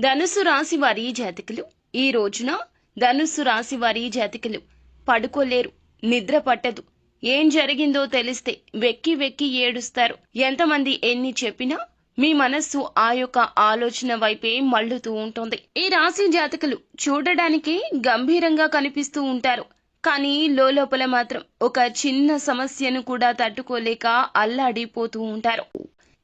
ధనుసు రాశి వారి జాతకులు ఈ రోజున ధనుసు రాశి వారి జాతకులు పడుకోలేరు, నిద్ర పట్టదు. ఏం జరిగిందో తెలిస్తే వెక్కి వెక్కి ఏడుస్తారు. ఎంతమంది ఎన్ని చెప్పినా మీ మనస్సు ఆ యొక్క ఆలోచన వైపే మళ్ళుతూ ఉంటుంది. ఈ రాశి జాతకులు చూడడానికి గంభీరంగా కనిపిస్తూ ఉంటారు, కానీ లోపల మాత్రం ఒక చిన్న సమస్యను కూడా తట్టుకోలేక అల్లాడిపోతూ ఉంటారు.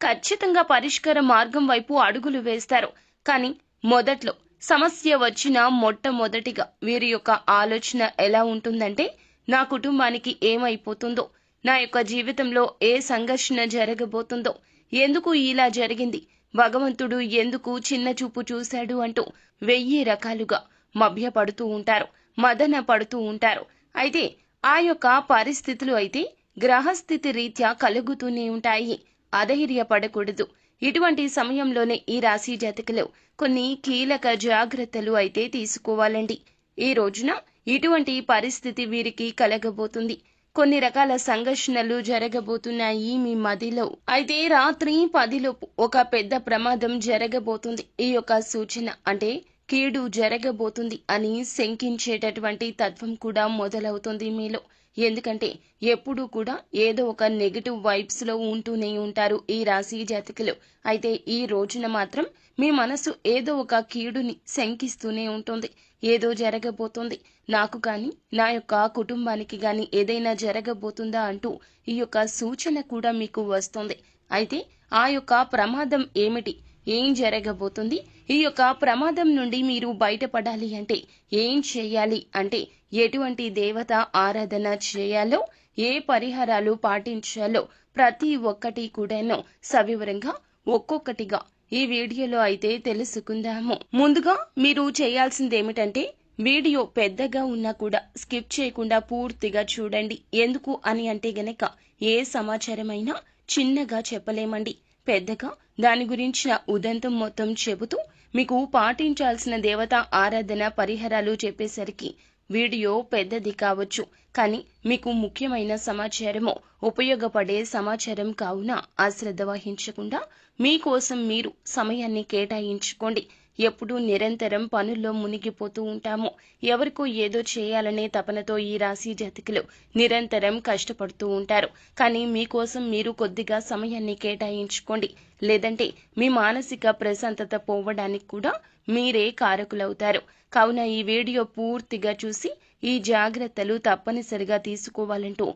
ఖచ్చితంగా పరిష్కార మార్గం వైపు అడుగులు వేస్తారు. కానీ మొదట్లో సమస్య వచ్చిన మొట్టమొదటిగా వీరి యొక్క ఆలోచన ఎలా ఉంటుందంటే, నా కుటుంబానికి ఏమైపోతుందో, నా యొక్క జీవితంలో ఏ సంఘర్షణ జరగబోతుందో, ఎందుకు ఇలా జరిగింది, భగవంతుడు ఎందుకు చిన్న చూపు చూశాడు అంటూ 1000 రకాలుగా మభ్యపడుతూ ఉంటారు, మదన పడుతూ ఉంటారు. అయితే ఆ యొక్క పరిస్థితులు అయితే గ్రహస్థితి రీత్యా కలుగుతూనే ఉంటాయి. అధైర్యపడకూడదు. ఇటువంటి సమయంలోనే ఈ రాశి జాతకులు కొన్ని కీలక జాగ్రత్తలు అయితే తీసుకోవాలండి. ఈ రోజున ఇటువంటి పరిస్థితి వీరికి కలగబోతుంది. కొన్ని రకాల సంఘర్షణలు జరగబోతున్నాయి మీ మదిలో. అయితే రాత్రి 10 లోపు ఒక పెద్ద ప్రమాదం జరగబోతుంది. ఈ యొక్క సూచన అంటే కీడు జరగబోతుంది అని శంకించేటటువంటి తత్వం కూడా మొదలవుతుంది మీలో. ఎందుకంటే ఎప్పుడూ కూడా ఏదో ఒక నెగటివ్ వైబ్స్ లో ఉంటూనే ఉంటారు ఈ రాశి జాతకులు. అయితే ఈ రోజున మాత్రం మీ మనసు ఏదో ఒక కీడుని శంకిస్తూనే ఉంటుంది. ఏదో జరగబోతుంది, నాకు కానీ నా యొక్క కుటుంబానికి గాని ఏదైనా జరగబోతుందా అంటూ ఈ యొక్క సూచన కూడా మీకు వస్తుంది. అయితే ఆ యొక్క ప్రమాదం ఏమిటి, ఏం జరగబోతుంది, ఈ యొక్క ప్రమాదం నుండి మీరు బయటపడాలి అంటే ఏం చేయాలి అంటే, ఎటువంటి దేవత ఆరాధన చేయాలో, ఏ పరిహారాలు పాటించాలో ప్రతి ఒక్కటి కూడాను సవివరంగా ఒక్కొక్కటిగా ఈ వీడియోలో అయితే తెలుసుకుందాము. ముందుగా మీరు చేయాల్సిందేమిటంటే, వీడియో పెద్దగా ఉన్నా కూడా స్కిప్ చేయకుండా పూర్తిగా చూడండి. ఎందుకు అని అంటే గనక ఏ సమాచారమైనా చిన్నగా చెప్పలేమండి. పెద్దగా దాని గురించిన ఉదంతం మొత్తం చెబుతూ మీకు పాటించాల్సిన దేవత ఆరాధన పరిహారాలు చెప్పేసరికి వీడియో పెద్దది కావచ్చు, కానీ మీకు ముఖ్యమైన సమాచారము, ఉపయోగపడే సమాచారం కావున అశ్రద్ధ వహించకుండా మీకోసం మీరు సమయాన్ని కేటాయించుకోండి. ఎప్పుడూ నిరంతరం పనుల్లో మునిగిపోతూ ఉంటాము. ఎవరికో ఏదో చేయాలనే తపనతో ఈ రాశి జాతకులు నిరంతరం కష్టపడుతూ ఉంటారు. కానీ మీకోసం మీరు కొద్దిగా సమయాన్ని కేటాయించుకోండి. లేదంటే మీ మానసిక ప్రశాంతత పోవడానికి కూడా మీరే కారకులవుతారు. కావున ఈ వీడియో పూర్తిగా చూసి ఈ జాగ్రత్తలు తప్పనిసరిగా తీసుకోవాలంటూ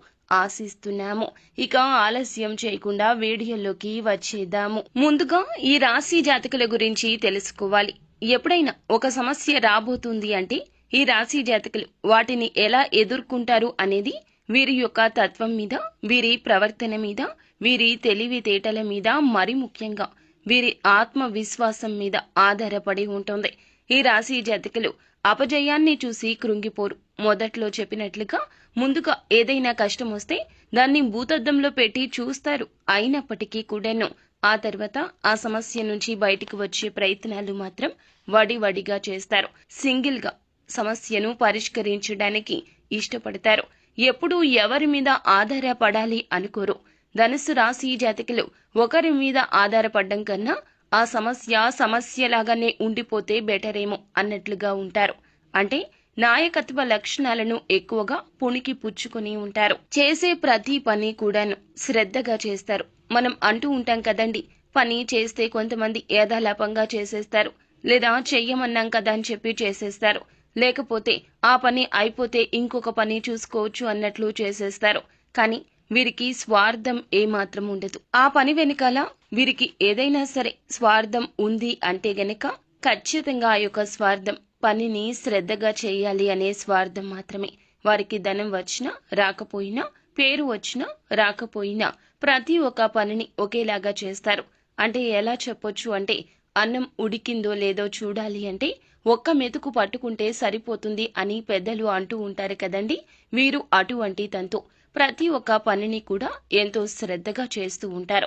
ఆశిస్తున్నాము. ఇక ఆలస్యం చేయకుండా వీడియోలోకి వచ్చేద్దాము. ముందుగా ఈ రాశి జాతకుల గురించి తెలుసుకోవాలి. ఎప్పుడైనా ఒక సమస్య రాబోతుంది అంటే ఈ రాశి జాతకులు వాటిని ఎలా ఎదుర్కొంటారు అనేది వీరి యొక్క తత్వం మీద, వీరి ప్రవర్తన మీద, వీరి తెలివితేటల మీద, మరి ముఖ్యంగా వీరి ఆత్మవిశ్వాసం మీద ఆధారపడి ఉంటుంది. ఈ రాశి జాతకులు అపజయాన్ని చూసి కృంగిపోరు. మొదట్లో చెప్పినట్లుగా ముందుగా ఏదైనా కష్టం వస్తే దాన్ని భూతద్దంలో పెట్టి చూస్తారు. అయినప్పటికీ కూడాను ఆ తర్వాత ఆ సమస్య నుంచి బయటికి వచ్చే ప్రయత్నాలు మాత్రం వడివడిగా చేస్తారు. సింగిల్ గా సమస్యను పరిష్కరించడానికి ఇష్టపడతారు. ఎప్పుడూ ఎవరి మీద ఆధారపడాలి అనుకోరు. ధనుసు రాశి జాతకులు ఒకరి మీద ఆధారపడడం కన్నా ఆ సమస్యలాగానే ఉండిపోతే బెటరేమో అన్నట్లుగా ఉంటారు. అంటే నాయకత్వ లక్షణాలను ఎక్కువగా పుణికి పుచ్చుకుని ఉంటారు. చేసే ప్రతి పని కూడాను శ్రద్ధగా చేస్తారు. మనం అంటూ ఉంటాం కదండి, పని చేస్తే కొంతమంది ఏదాలాపంగా చేసేస్తారు, లేదా చెయ్యమన్నాం కదా అని చెప్పి చేసేస్తారు, లేకపోతే ఆ పని అయిపోతే ఇంకొక పని చూసుకోవచ్చు అన్నట్లు చేసేస్తారు. కానీ వీరికి స్వార్థం ఏమాత్రం ఉండదు. ఆ పని వెనకాల వీరికి ఏదైనా సరే స్వార్థం ఉంది అంటే గనక ఖచ్చితంగా ఆ యొక్క స్వార్థం పనిని శ్రద్ధగా చేయాలి అనే స్వార్థం మాత్రమే. వారికి ధనం వచ్చినా రాకపోయినా, పేరు వచ్చినా రాకపోయినా ప్రతి ఒక్క పనిని ఒకేలాగా చేస్తారు. అంటే ఎలా చెప్పొచ్చు అంటే, అన్నం ఉడికిందో లేదో చూడాలి అంటే ఒక్క మెతుకు పట్టుకుంటే సరిపోతుంది అని పెద్దలు అంటూ ఉంటారు కదండి. వీరు అటువంటి తంతు ప్రతి ఒక్క పనిని కూడా ఎంతో శ్రద్ధగా చేస్తూ ఉంటారు.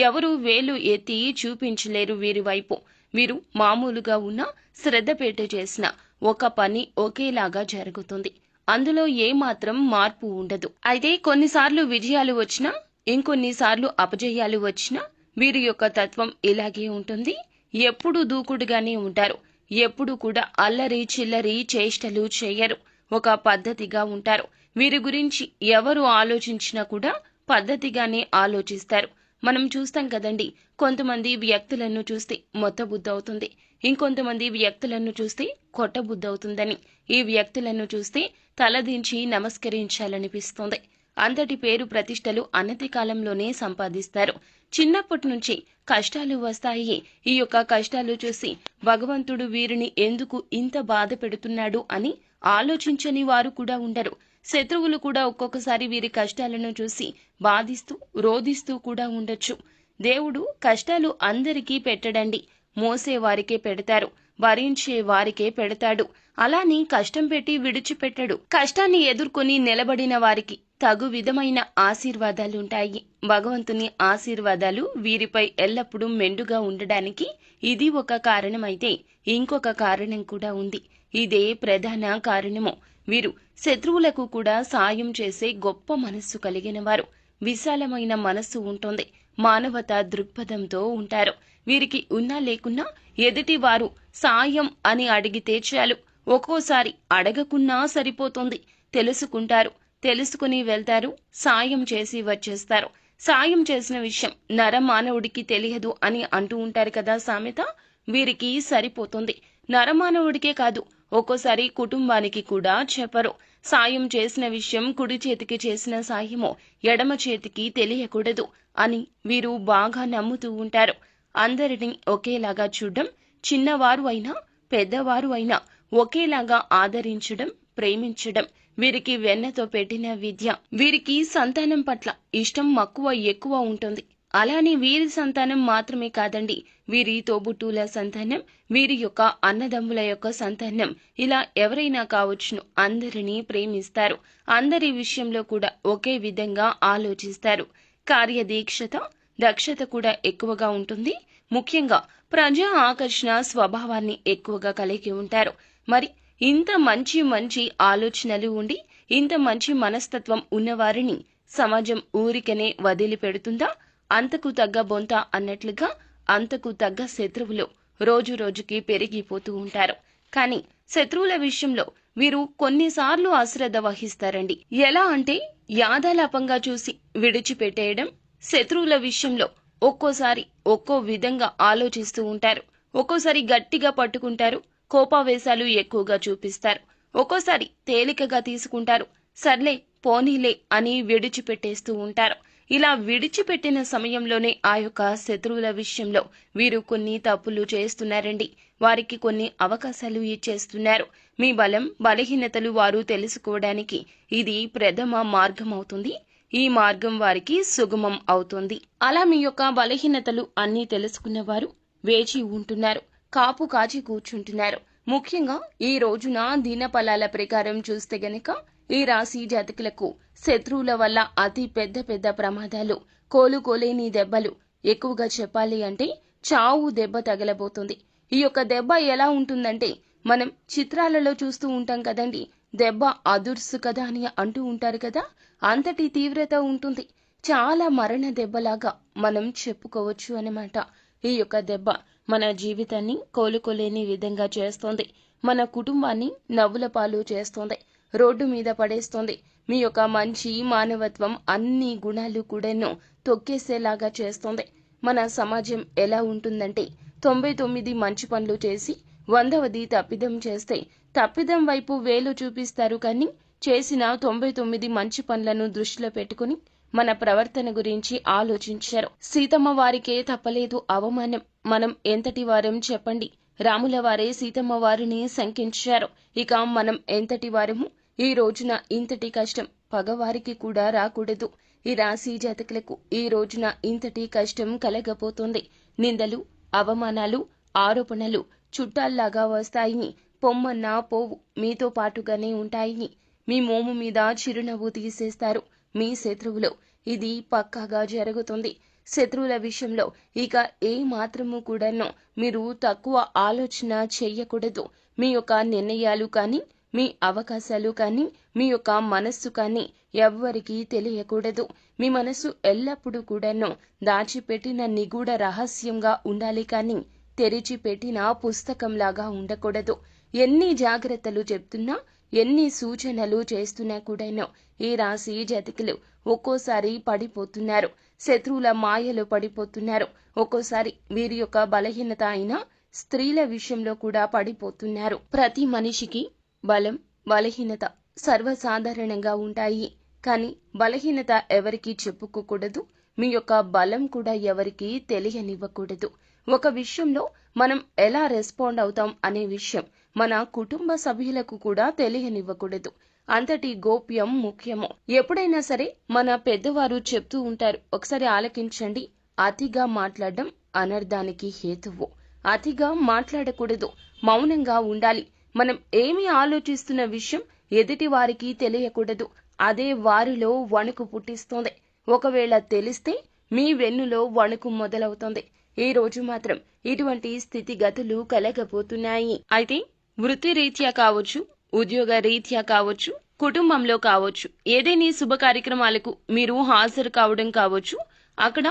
ఎవరు వేలు ఎత్తి చూపించలేరు వీరి వైపు. వీరు మామూలుగా ఉన్న శ్రద్ధ పెట్టి చేసిన ఒక పని ఒకేలాగా జరుగుతుంది. అందులో ఏమాత్రం మార్పు ఉండదు. అయితే కొన్నిసార్లు విజయాలు వచ్చినా, ఇంకొన్నిసార్లు అపజయాలు వచ్చినా వీరి యొక్క తత్వం ఇలాగే ఉంటుంది. ఎప్పుడూ దూకుడుగానే ఉంటారు. ఎప్పుడు కూడా అల్లరి చిల్లరి చేష్టలు చేయరు. ఒక పద్ధతిగా ఉంటారు. వీరి గురించి ఎవరు ఆలోచించినా కూడా పద్ధతిగానే ఆలోచిస్తారు. మనం చూస్తాం కదండి, కొంతమంది వ్యక్తులను చూస్తే మొత్తబుద్ధవుతుంది, ఇంకొంతమంది వ్యక్తులను చూస్తే కొట్టబుద్ధవుతుందని. ఈ వ్యక్తులను చూస్తే తలదించి నమస్కరించాలనిపిస్తుంది. అంతటి పేరు ప్రతిష్టలు అనతి కాలంలోనే సంపాదిస్తారు. చిన్నప్పటి నుంచి కష్టాలు వస్తాయి. ఈ యొక్క కష్టాలు చూసి భగవంతుడు వీరిని ఎందుకు ఇంత బాధ పెడుతున్నాడు అని ఆలోచించని వారు కూడా ఉండరు. శత్రువులు కూడా ఒక్కొక్కసారి వీరి కష్టాలను చూసి బాధిస్తూ రోధిస్తూ కూడా ఉండొచ్చు. దేవుడు కష్టాలు అందరికీ పెట్టడండి, మోసే వారికే పెడతారు, భరించే వారికే పెడతాడు. అలాని కష్టం పెట్టి విడిచిపెట్టడు. కష్టాన్ని ఎదుర్కొని నిలబడిన వారికి తగు విధమైన ఆశీర్వాదాలుంటాయి. భగవంతుని ఆశీర్వాదాలు వీరిపై ఎల్లప్పుడూ మెండుగా ఉండడానికి ఇది ఒక కారణమైతే, ఇంకొక కారణం కూడా ఉంది. ఇదే ప్రధాన కారణము. వీరు శత్రువులకు కూడా సాయం చేసే గొప్ప మనస్సు కలిగిన వారు. విశాలమైన మనస్సు ఉంటుంది. మానవతా దృక్పథంతో ఉంటారు. వీరికి ఉన్నా లేకున్నా ఎదుటి వారు సాయం అని అడిగితే చాలు. ఒక్కోసారి అడగకున్నా సరిపోతుంది. తెలుసుకుంటారు, తెలుసుకుని వెళ్తారు, సాయం చేసి వచ్చేస్తారు. సాయం చేసిన విషయం నరమానవుడికి తెలియదు అని అంటూ ఉంటారు కదా సామెత. వీరికి సరిపోతుంది. నరమానవుడికే కాదు, ఒక్కోసారి కుటుంబానికి కూడా చెప్పరు. సాయం చేసిన విషయం కుడి చేతికి చేసిన సాయమో ఎడమ చేతికి తెలియకూడదు అని వీరు బాగా నమ్ముతూ ఉంటారు. అందరినీ ఒకేలాగా చూడడం, చిన్నవారు అయినా పెద్దవారు అయినా ఒకేలాగా ఆదరించడం, ప్రేమించడం వీరికి వెన్నతో పెట్టిన విద్య. వీరికి సంతానం పట్ల ఇష్టం మక్కువ ఎక్కువ ఉంటుంది. అలానే వీరి సంతానం మాత్రమే కాదండి, వీరి తోబుట్టువుల సంతానం, వీరి యొక్క అన్నదమ్ముల యొక్క సంతానం, ఇలా ఎవరైనా కావచ్చును, అందరినీ ప్రేమిస్తారు. అందరి విషయంలో కూడా ఒకే విధంగా ఆలోచిస్తారు. కార్యదీక్షత, దక్షత కూడా ఎక్కువగా ఉంటుంది. ముఖ్యంగా ప్రజా ఆకర్షణ స్వభావాన్ని ఎక్కువగా కలిగి ఉంటారు. మరి ఇంత మంచి మంచి ఆలోచనలు ఉండి, ఇంత మంచి మనస్తత్వం ఉన్నవారిని సమాజం ఊరికనే వదిలిపెడుతుందా? అంతకు తగ్గ బొంత అన్నట్లుగా అంతకు తగ్గ శత్రువులు రోజు రోజుకి పెరిగిపోతూ ఉంటారు. కానీ శత్రువుల విషయంలో వీరు కొన్నిసార్లు అశ్రద్ధ వహిస్తారండి. ఎలా అంటే యాదాలాపంగా చూసి విడిచిపెట్టేయడం. శత్రువుల విషయంలో ఒక్కోసారి ఒక్కో విధంగా ఆలోచిస్తూ ఉంటారు. ఒక్కోసారి గట్టిగా పట్టుకుంటారు, కోపావేశాలు ఎక్కువగా చూపిస్తారు. ఒక్కోసారి తేలికగా తీసుకుంటారు, సర్లే పోనీలే అని విడిచిపెట్టేస్తూ ఉంటారు. ఇలా విడిచిపెట్టిన సమయంలోనే ఆ యొక్క శత్రువుల విషయంలో వీరు కొన్ని తప్పులు చేస్తున్నారండి. వారికి కొన్ని అవకాశాలు ఇచ్చేస్తున్నారు. మీ బలం బలహీనతలు వారు తెలుసుకోవడానికి ఇది ప్రథమ మార్గం అవుతుంది. ఈ మార్గం వారికి సుగమం అవుతుంది. అలా మీ యొక్క బలహీనతలు అన్నీ తెలుసుకున్నవారు వేచి ఉంటున్నారు, కాపు కాచి కూర్చుంటున్నారు. ముఖ్యంగా ఈ రోజున దినఫలాల ప్రకారం చూస్తే గనక ఈ రాశి జాతకులకు శత్రువుల వల్ల అతి పెద్ద పెద్ద ప్రమాదాలు, కోలుకోలేని దెబ్బలు, ఎక్కువగా చెప్పాలి అంటే చావు దెబ్బ తగలబోతుంది. ఈ యొక్క దెబ్బ ఎలా ఉంటుందంటే, మనం చిత్రాలలో చూస్తూ ఉంటాం కదండి, దెబ్బ అదుర్సు కదా అని అంటూ ఉంటారు కదా, అంతటి తీవ్రత ఉంటుంది. చాలా మరణ దెబ్బలాగా మనం చెప్పుకోవచ్చు అన్నమాట. ఈ యొక్క దెబ్బ మన జీవితాన్ని కోలుకోలేని విధంగా చేస్తోంది. మన కుటుంబాన్ని నవ్వుల పాలు చేస్తోంది, రోడ్డు మీద పడేస్తోంది. మీ యొక్క మంచి మానవత్వం అన్ని గుణాలు కూడాను తొక్కేసేలాగా చేస్తోంది. మన సమాజం ఎలా ఉంటుందంటే, 99 మంచి పనులు చేసి 100వది తప్పిదం చేస్తే తప్పిదం వైపు వేలు చూపిస్తారు, కానీ చేసిన 99 మంచి పనులను దృష్టిలో పెట్టుకుని మన ప్రవర్తన గురించి ఆలోచించారు. సీతమ్మ వారికే తప్పలేదు అవమానం. మనం ఎంతటి వారం చెప్పండి? రాముల వారే సీతమ్మ వారిని శంకించారు. ఇక మనం ఎంతటి వారము? ఈ రోజున ఇంతటి కష్టం పగవారికి కూడా రాకూడదు. ఈ రాశి జాతకులకు ఈ రోజున ఇంతటి కష్టం కలగబోతోంది. నిందలు, అవమానాలు, ఆరోపణలు చుట్టాల్లాగా వస్తాయి. పొమ్మన్నా పోవు, మీతో పాటుగానే ఉంటాయి. మీ మోము మీద చిరునవ్వు తీసేస్తారు మీ శత్రువులు. ఇది పక్కాగా జరుగుతుంది. శత్రువుల విషయంలో ఇక ఏ మాత్రము కూడాను మీరు తక్కువ ఆలోచన చెయ్యకూడదు. మీ యొక్క నిర్ణయాలు కానీ, మీ అవకాశాలు కానీ, మీ యొక్క మనస్సు కానీ ఎవ్వరికీ తెలియకూడదు. మీ మనస్సు ఎల్లప్పుడూ కూడాను దాచిపెట్టిన నిగూఢ రహస్యంగా ఉండాలి, కానీ తెరిచి పెట్టిన పుస్తకంలాగా ఉండకూడదు. ఎన్ని జాగ్రత్తలు చెప్తున్నా, ఎన్ని సూచనలు చేస్తున్నా కూడాను ఈ రాశి జాతకులు ఒక్కోసారి పడిపోతున్నారు. శత్రువుల మాయలో పడిపోతున్నారు. ఒక్కోసారి వీరి యొక్క బలహీనత అయిన స్త్రీల విషయంలో కూడా పడిపోతున్నారు. ప్రతి మనిషికి బలం, బలహీనత సర్వసాధారణంగా ఉంటాయి. కానీ బలహీనత ఎవరికీ చెప్పుకోకూడదు. మీ యొక్క బలం కూడా ఎవరికీ తెలియనివ్వకూడదు. ఒక విషయంలో మనం ఎలా రెస్పాండ్ అవుతాం అనే విషయం మన కుటుంబ సభ్యులకు కూడా తెలియనివ్వకూడదు. అంతటి గోప్యం ముఖ్యము. ఎప్పుడైనా సరే మన పెద్దవారు చెప్తూ ఉంటారు, ఒకసారి ఆలకించండి. అతిగా మాట్లాడడం అనర్థానికి హేతువు. అతిగా మాట్లాడకూడదు, మౌనంగా ఉండాలి. మనం ఏమి ఆలోచిస్తున్న విషయం ఎదుటి వారికి తెలియకూడదు. అదే వారిలో వణుకు పుట్టిస్తోంది. ఒకవేళ తెలిస్తే మీ వెన్నులో వణుకు మొదలవుతోంది. ఈ రోజు మాత్రం ఇటువంటి స్థితిగతులు కలగబోతున్నాయి. అయితే వృత్తి రీత్యా కావచ్చు, ఉద్యోగ రీత్యా కావచ్చు, కుటుంబంలో కావచ్చు, ఏదైనా శుభ కార్యక్రమాలకు మీరు హాజరు కావడం కావచ్చు, అక్కడ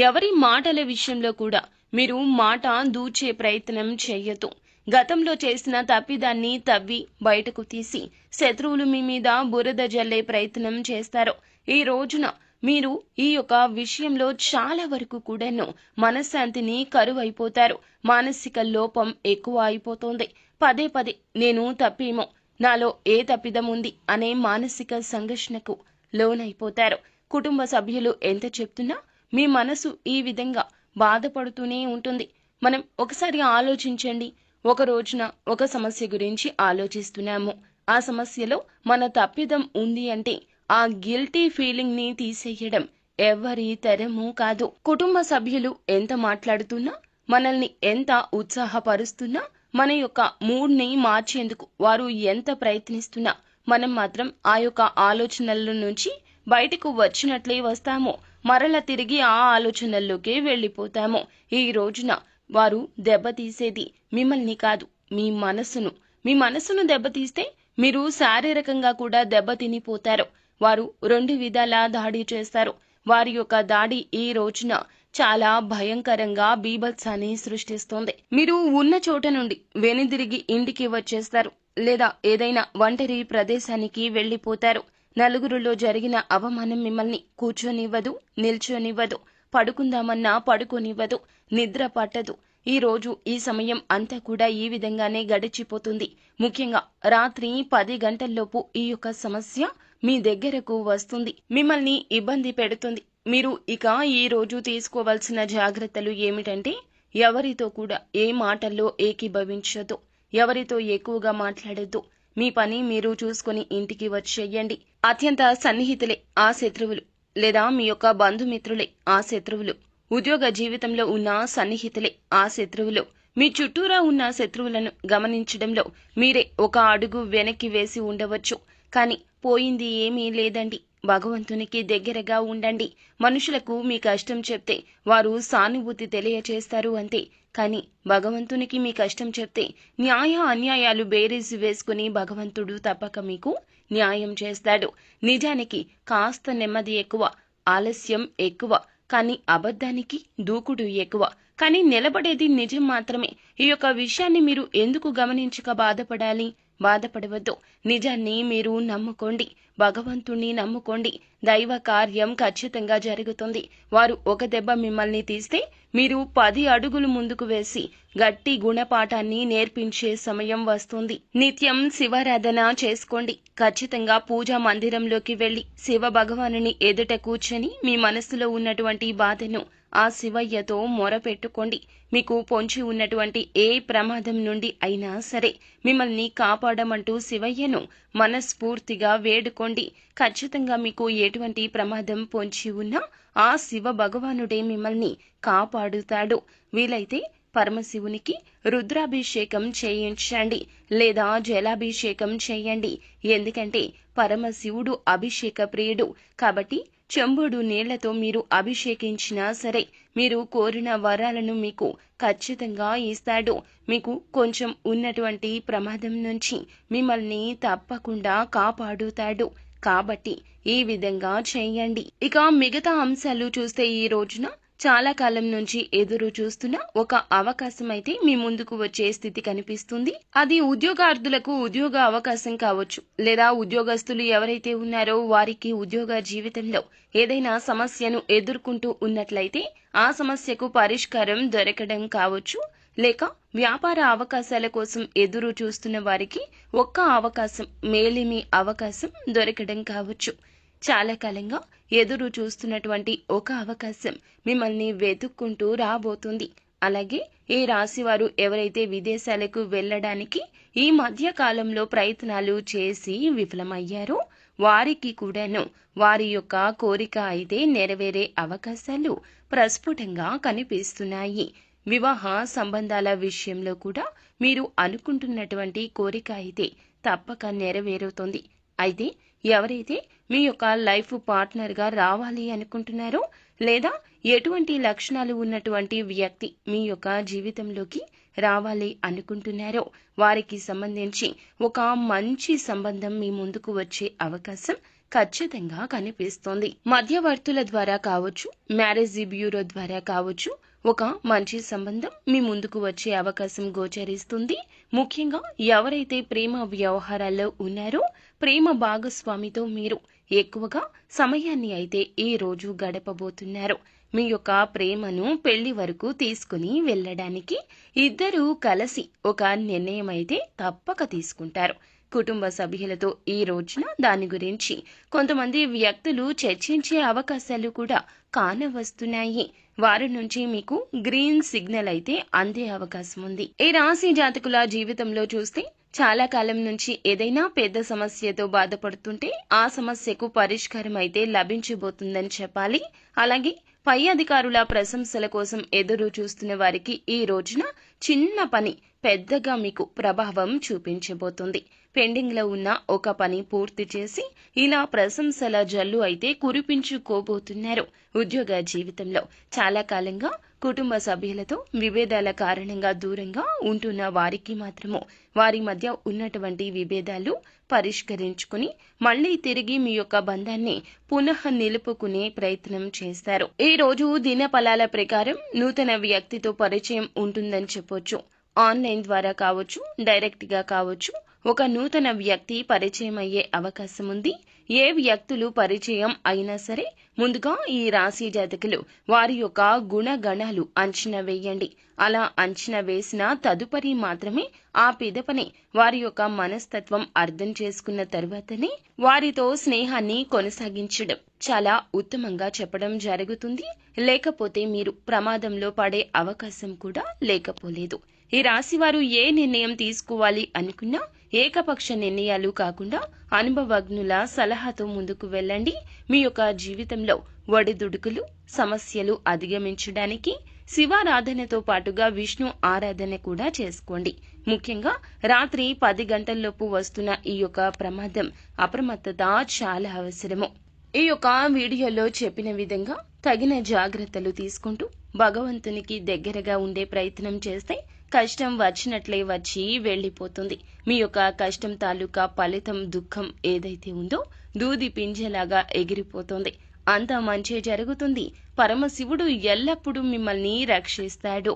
ఎవరి మాటల విషయంలో కూడా మీరు మాట దూచే ప్రయత్నం చేయొద్దు. గతంలో చేసిన తప్పిదాన్ని తవ్వి బయటకు తీసి శత్రువులు మీ మీద బురద జల్లే ప్రయత్నం చేస్తారు. ఈ రోజున మీరు ఈ యొక్క విషయంలో చాలా వరకు కూడాను మనశ్శాంతిని కరువైపోతారు. మానసిక లోపం ఎక్కువ అయిపోతోంది. పదే పదే నేను తప్పేమో, నాలో ఏ తప్పిదం ఉంది అనే మానసిక సంఘర్షణకు లోనైపోతారు. కుటుంబ సభ్యులు ఎంత చెప్తున్నా మీ మనసు ఈ విధంగా బాధపడుతూనే ఉంటుంది. మనం ఒకసారి ఆలోచించండి. ఒక రోజున ఒక సమస్య గురించి ఆలోచిస్తున్నాము. ఆ సమస్యలో మన తప్పిదం ఉంది అంటే ఆ గిల్టీ ఫీలింగ్ ని తీసేయడం ఎవరి తరమూ కాదు. కుటుంబ సభ్యులు ఎంత మాట్లాడుతున్నా, మనల్ని ఎంత ఉత్సాహపరుస్తున్నా, మన యొక్క మూడ్ ని మార్చేందుకు వారు ఎంత ప్రయత్నిస్తున్నా మనం మాత్రం ఆ యొక్క ఆలోచనల నుంచి బయటకు వచ్చినట్లే వస్తాము. మరల తిరిగి ఆ ఆలోచనల్లోకే వెళ్లిపోతాము. ఈ రోజున వారు దెబ్బతీసేది మిమ్మల్ని కాదు, మీ మనసును. మీ మనసును దెబ్బతీస్తే మీరు శారీరకంగా కూడా దెబ్బతినిపోతారు. వారు రెండు విధాలా దాడి చేస్తారు. వారి యొక్క దాడి ఈ రోజున చాలా భయంకరంగా బీభత్సాన్ని సృష్టిస్తోంది. మీరు ఉన్న చోట నుండి వెనుదిరిగి ఇంటికి వచ్చేస్తారు, లేదా ఏదైనా ఒంటరి ప్రదేశానికి వెళ్లిపోతారు. నలుగురిలో జరిగిన అవమానం మిమ్మల్ని కూర్చొనివ్వదు, నిల్చొనివ్వదు, పడుకుందామన్నా పడుకోనివ్వదు, నిద్ర పట్టదు. ఈ రోజు ఈ సమయం అంతా కూడా ఈ విధంగానే గడిచిపోతుంది. ముఖ్యంగా రాత్రి 10 గంటల్లోపు ఈ యొక్క సమస్య మీ దగ్గరకు వస్తుంది, మిమ్మల్ని ఇబ్బంది పెడుతుంది. మీరు ఇక ఈ రోజు తీసుకోవాల్సిన జాగ్రత్తలు ఏమిటంటే, ఎవరితో కూడా ఏ మాటల్లో ఏకీభవించొద్దు, ఎవరితో ఎక్కువగా మాట్లాడొద్దు. మీ పని మీరు చూసుకుని ఇంటికి వచ్చేయండి. అత్యంత సన్నిహితులే ఆ శత్రువులు, లేదా మీ యొక్క బంధుమిత్రులే ఆ శత్రువులు. ఉద్యోగ జీవితంలో ఉన్న సన్నిహితులే ఆ శత్రువులు. మీ చుట్టూరా ఉన్న శత్రువులను గమనించడంలో మీరే ఒక అడుగు వెనక్కి వేసి ఉండవచ్చు. కానీ పోయింది ఏమీ లేదండి. భగవంతునికి దగ్గరగా ఉండండి. మనుషులకు మీ కష్టం చెప్తే వారు సానుభూతి తెలియచేస్తారు అంతే. కానీ భగవంతునికి మీ కష్టం చెప్తే న్యాయ అన్యాయాలు బేరీజు వేసుకుని భగవంతుడు తప్పక మీకు న్యాయం చేస్తాడు. నిజానికి కాస్త నెమ్మది ఎక్కువ, ఆలస్యం ఎక్కువ, కానీ అబద్ధానికి దూకుడు ఎక్కువ. కానీ నిలబడేది నిజం మాత్రమే. ఈ యొక్క విషయాన్ని మీరు ఎందుకు గమనించక బాధపడాలి? బాధపడవద్దు. నిజాన్ని మీరు నమ్ముకోండి, భగవంతుణ్ణి నమ్ముకోండి. దైవ కార్యం ఖచ్చితంగా జరుగుతుంది. వారు ఒక దెబ్బ మిమ్మల్ని తీస్తే మీరు 10 అడుగులు ముందుకు వేసి గట్టి గుణపాఠాన్ని నేర్పించే సమయం వస్తుంది. నిత్యం శివారాధన చేసుకోండి. ఖచ్చితంగా పూజా మందిరంలోకి వెళ్లి శివ భగవానుని ఎదుట కూర్చొని మీ మనసులో ఉన్నటువంటి బాధను ఆ శివయ్యతో మొరపెట్టుకోండి. మీకు పొంచి ఉన్నటువంటి ఏ ప్రమాదం నుండి అయినా సరే మిమ్మల్ని కాపాడమంటూ శివయ్యను మనస్ఫూర్తిగా వేడుకోండి. ఖచ్చితంగా మీకు ఎటువంటి ప్రమాదం పొంచి ఉన్నా ఆ శివ భగవానుడే మిమ్మల్ని కాపాడుతాడు. వీలైతే పరమశివునికి రుద్రాభిషేకం చేయించండి, లేదా జలాభిషేకం చేయండి. ఎందుకంటే పరమశివుడు అభిషేక ప్రియుడు. కాబట్టి చెంబుడు నీళ్లతో మీరు అభిషేకించినా సరే మీరు కోరిన వరాలను మీకు ఖచ్చితంగా ఇస్తాడు. మీకు కొంచెం ఉన్నటువంటి ప్రమాదం నుంచి మిమ్మల్ని తప్పకుండా కాపాడుతాడు. కాబట్టి ఈ విధంగా చేయండి. ఇక మిగతా అంశాలు చూస్తే ఈ రోజున చాలా కాలం నుంచి ఎదురు చూస్తున్న ఒక అవకాశం అయితే మీ ముందుకు వచ్చే స్థితి కనిపిస్తుంది. అది ఉద్యోగార్థులకు ఉద్యోగ అవకాశం కావచ్చు, లేదా ఉద్యోగస్తులు ఎవరైతే ఉన్నారో వారికి ఉద్యోగ జీవితంలో ఏదైనా సమస్యను ఎదుర్కొంటూ ఉన్నట్లయితే ఆ సమస్యకు పరిష్కారం దొరకడం కావచ్చు, లేక వ్యాపార అవకాశాల కోసం ఎదురు చూస్తున్న వారికి ఒక్క అవకాశం, మేలిమి అవకాశం దొరకడం కావచ్చు. చాలా కాలంగా ఎదురు చూస్తున్నటువంటి ఒక అవకాశం మిమ్మల్ని వెతుక్కుంటూ రాబోతుంది. అలాగే ఈ రాశివారు ఎవరైతే విదేశాలకు వెళ్ళడానికి ఈ మధ్య కాలంలో ప్రయత్నాలు చేసి విఫలమయ్యారో వారికి కూడాను వారి యొక్క కోరిక అయితే నెరవేరే అవకాశాలు ప్రస్ఫుటంగా కనిపిస్తున్నాయి. వివాహ సంబంధాల విషయంలో కూడా మీరు అనుకుంటున్నటువంటి కోరిక అయితే తప్పక నెరవేరుతుంది. అయితే ఎవరైతే మీ యొక్క లైఫ్ పార్ట్నర్గా రావాలి అనుకుంటున్నారో, లేదా ఎటువంటి లక్షణాలు ఉన్నటువంటి వ్యక్తి మీ యొక్క జీవితంలోకి రావాలి అనుకుంటున్నారో వారికి సంబంధించి ఒక మంచి సంబంధం మీ ముందుకు వచ్చే అవకాశం ఖచ్చితంగా కనిపిస్తోంది. మధ్యవర్తుల ద్వారా కావచ్చు, మ్యారేజ్ బ్యూరో ద్వారా కావచ్చు, ఒక మంచి సంబంధం మీ ముందుకు వచ్చే అవకాశం గోచరిస్తుంది. ముఖ్యంగా ఎవరైతే ప్రేమ వ్యవహారాల్లో ఉన్నారో ప్రేమ భాగస్వామితో మీరు ఎక్కువగా సమయాన్ని అయితే ఈ రోజు గడపబోతున్నారు. మీ యొక్క ప్రేమను పెళ్లి వరకు తీసుకుని వెళ్ళడానికి ఇద్దరూ కలిసి ఒక నిర్ణయం అయితే తప్పక తీసుకుంటారు. కుటుంబ సభ్యులతో ఈ రోజున దాని గురించి కొంతమంది వ్యక్తులు చర్చించే అవకాశాలు కూడా కానవస్తున్నాయి. వారి నుంచి మీకు గ్రీన్ సిగ్నల్ అయితే అందే అవకాశం ఉంది. ఈ రాశి జాతకుల జీవితంలో చూస్తే చాలా కాలం నుంచి ఏదైనా పెద్ద సమస్యతో బాధపడుతుంటే ఆ సమస్యకు పరిష్కారం అయితే లభించబోతుందని చెప్పాలి. అలాగే పై అధికారుల ప్రశంసల కోసం ఎదురు చూస్తున్న వారికి ఈ రోజున చిన్న పని పెద్దగా మీకు ప్రభావం చూపించబోతుంది. పెండింగ్ లో ఉన్న ఒక పని పూర్తి చేసి ఇలా ప్రశంసల జల్లు అయితే కురిపించుకోబోతున్నారు. ఉద్యోగ జీవితంలో చాలా కాలంగా కుటుంబ సభ్యులతో విభేదాల కారణంగా దూరంగా ఉంటున్న వారికి మాత్రము వారి మధ్య ఉన్నటువంటి విభేదాలు పరిష్కరించుకుని మళ్లీ తిరిగి మీ యొక్క బంధాన్ని పునః నిలుపుకునే ప్రయత్నం చేస్తారు. ఈ రోజు దిన ఫలాల ప్రకారం నూతన వ్యక్తితో పరిచయం ఉంటుందని చెప్పొచ్చు. ఆన్లైన్ ద్వారా కావచ్చు, డైరెక్ట్ గా కావచ్చు, ఒక నూతన వ్యక్తి పరిచయం అయ్యే అవకాశం ఉంది. ఏ వ్యక్తులు పరిచయం అయినా సరే ముందుగా ఈ రాశి జాతకులు వారి యొక్క గుణగణాలు అంచనా వేయండి. అలా అంచనా వేసిన తదుపరి మాత్రమే ఆ పిదపని వారి యొక్క మనస్తత్వం అర్థం చేసుకున్న తర్వాతనే వారితో స్నేహాన్ని కొనసాగించడం చాలా ఉత్తమంగా చెప్పడం జరుగుతుంది. లేకపోతే మీరు ప్రమాదంలో పడే అవకాశం కూడా లేకపోలేదు. ఈ రాశి వారు ఏ నిర్ణయం తీసుకోవాలి అనుకున్నా ఏకపక్ష నిర్ణయాలు కాకుండా అనుభవజ్ఞుల సలహాతో ముందుకు వెళ్ళండి. మీ యొక్క జీవితంలో ఒడిదుడుకులు, సమస్యలు అధిగమించడానికి శివారాధనతో పాటుగా విష్ణు ఆరాధన కూడా చేసుకోండి. ముఖ్యంగా రాత్రి 10 గంటల్లోపు వస్తున్న ఈ యొక్క ప్రమాదం అప్రమత్తత చాలా అవసరము. ఈ యొక్క వీడియోలో చెప్పిన విధంగా తగిన జాగ్రత్తలు తీసుకుంటూ భగవంతునికి దగ్గరగా ఉండే ప్రయత్నం చేస్తే కష్టం వచ్చినట్లే వచ్చి వెళ్లిపోతుంది. మీ యొక్క కష్టం తాలూకా ఫలితం, దుఃఖం ఏదైతే ఉందో దూది పింజలాగా ఎగిరిపోతుంది. అంతా మంచే జరుగుతుంది. పరమశివుడు ఎల్లప్పుడూ మిమ్మల్ని రక్షిస్తాడు.